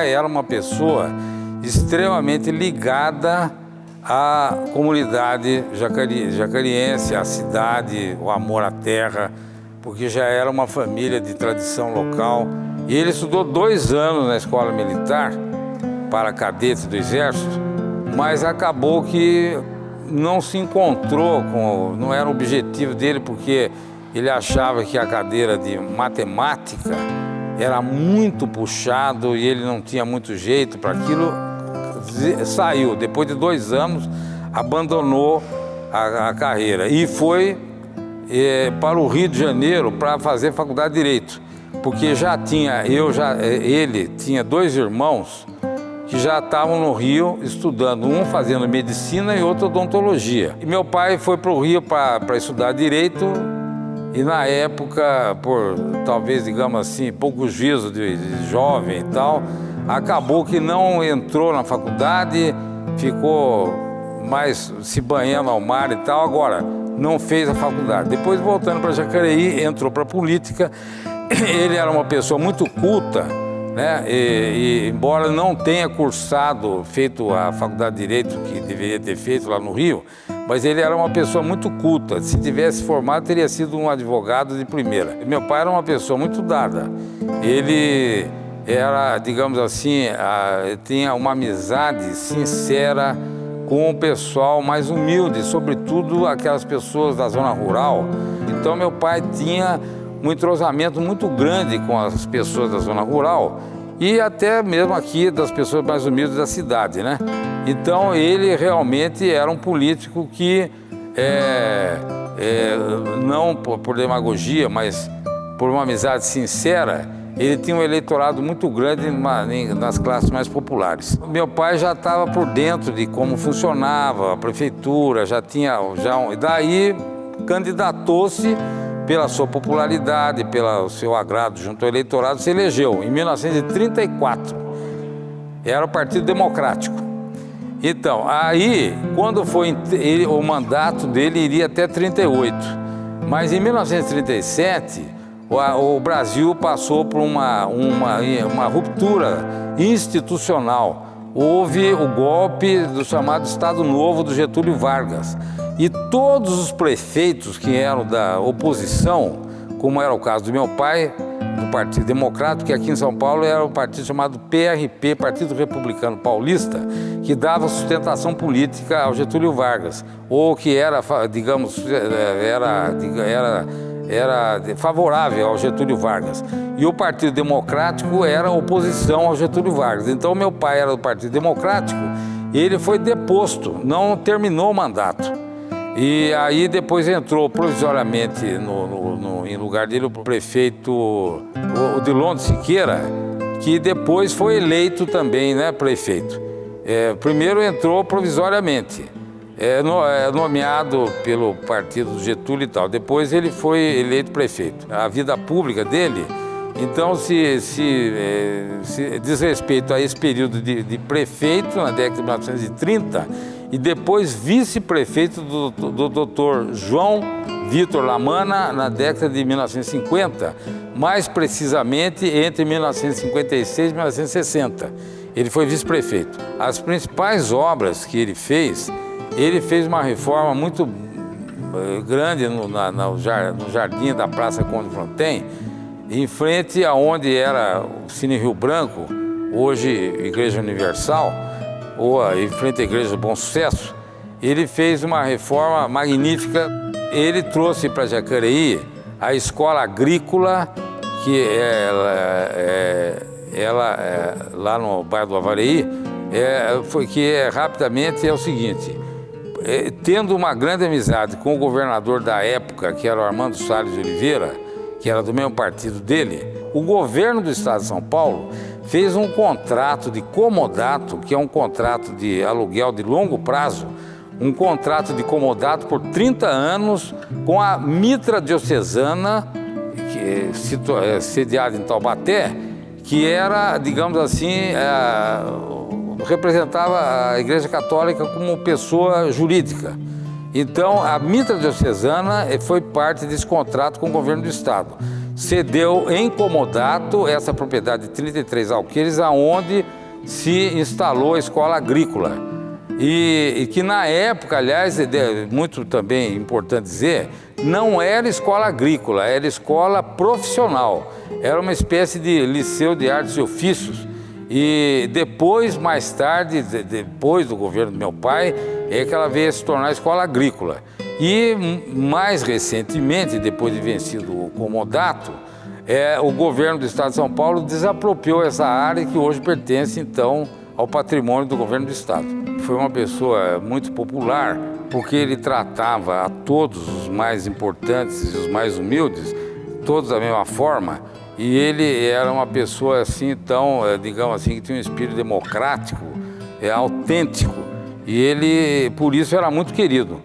pai era uma pessoa extremamente ligada à comunidade jacariense, à cidade, o amor à terra, porque já era uma família de tradição local. E ele estudou 2 anos na escola militar para cadete do Exército, mas acabou que não se encontrou não era o objetivo dele, porque ele achava que a cadeira de matemática era muito puxado e ele não tinha muito jeito para aquilo. Saiu, depois de 2 anos, abandonou a carreira e foi para o Rio de Janeiro para fazer faculdade de Direito, porque ele tinha 2 irmãos que já estavam no Rio estudando, um fazendo medicina e outro odontologia. E meu pai foi para o Rio para estudar Direito e na época, por talvez, digamos assim, pouco juízo de jovem e tal, acabou que não entrou na faculdade, ficou mais se banhando ao mar e tal, agora não fez a faculdade. Depois, voltando para Jacareí, entrou para a política. Ele era uma pessoa muito culta, né? E embora não tenha feito a faculdade de Direito que deveria ter feito lá no Rio, mas ele era uma pessoa muito culta. Se tivesse formado, teria sido um advogado de primeira. E meu pai era uma pessoa muito dada. Ele era, digamos assim, tinha uma amizade sincera com o pessoal mais humilde, sobretudo aquelas pessoas da zona rural. Então meu pai tinha um entrosamento muito grande com as pessoas da zona rural e até mesmo aqui das pessoas mais humildes da cidade, né? Então ele realmente era um político que, não por demagogia, mas por uma amizade sincera, ele tinha um eleitorado muito grande nas classes mais populares. Meu pai já estava por dentro de como funcionava a prefeitura, daí candidatou-se pela sua popularidade, pelo seu agrado junto ao eleitorado, se elegeu em 1934. Era o Partido Democrático. Então, aí, quando foi o mandato dele iria até 38. Mas em 1937, o Brasil passou por uma ruptura institucional. Houve o golpe do chamado Estado Novo do Getúlio Vargas. E todos os prefeitos que eram da oposição, como era o caso do meu pai, do Partido Democrático, que aqui em São Paulo era um partido chamado PRP, Partido Republicano Paulista, que dava sustentação política ao Getúlio Vargas, ou que era, digamos, era favorável ao Getúlio Vargas. E o Partido Democrático era oposição ao Getúlio Vargas. Então meu pai era do Partido Democrático e ele foi deposto, não terminou o mandato. E aí depois entrou provisoriamente em lugar dele o prefeito Odilon de Siqueira, que depois foi eleito também, né, prefeito. Primeiro entrou provisoriamente, nomeado pelo partido do Getúlio e tal. Depois ele foi eleito prefeito. A vida pública dele, então, se diz respeito a esse período de prefeito, na década de 1930, e depois vice-prefeito do Dr. João Vitor Lamana, na década de 1950, mais precisamente entre 1956 e 1960. Ele foi vice-prefeito. As principais obras que ele fez uma reforma muito grande no jardim da Praça Conde Fronten, em frente aonde era o Cine Rio Branco, hoje Igreja Universal, ou em frente à Igreja do Bom Sucesso. Ele fez uma reforma magnífica. Ele trouxe para Jacareí a escola agrícola, que lá no bairro do Avareí, rapidamente é o seguinte: tendo uma grande amizade com o governador da época, que era o Armando Salles de Oliveira, que era do mesmo partido dele, o governo do estado de São Paulo fez um contrato de comodato, que é um contrato de aluguel de longo prazo, um contrato de comodato por 30 anos com a Mitra Diocesana, sediada em Taubaté, que era, digamos assim, representava a Igreja Católica como pessoa jurídica. Então, a Mitra Diocesana foi parte desse contrato com o governo do estado. cedeu em comodato essa propriedade de 33 alqueires, aonde se instalou a escola agrícola. E que na época, aliás, é muito também importante dizer, não era escola agrícola, era escola profissional. Era uma espécie de liceu de artes e ofícios. E depois, mais tarde, depois do governo do meu pai, é que ela veio a se tornar escola agrícola. E mais recentemente, depois de vencido o comodato, o governo do estado de São Paulo desapropriou essa área que hoje pertence, então, ao patrimônio do governo do estado. Foi uma pessoa muito popular, porque ele tratava a todos os mais importantes e os mais humildes, todos da mesma forma, e ele era uma pessoa assim, então, digamos assim, que tinha um espírito democrático, autêntico, e ele, por isso, era muito querido.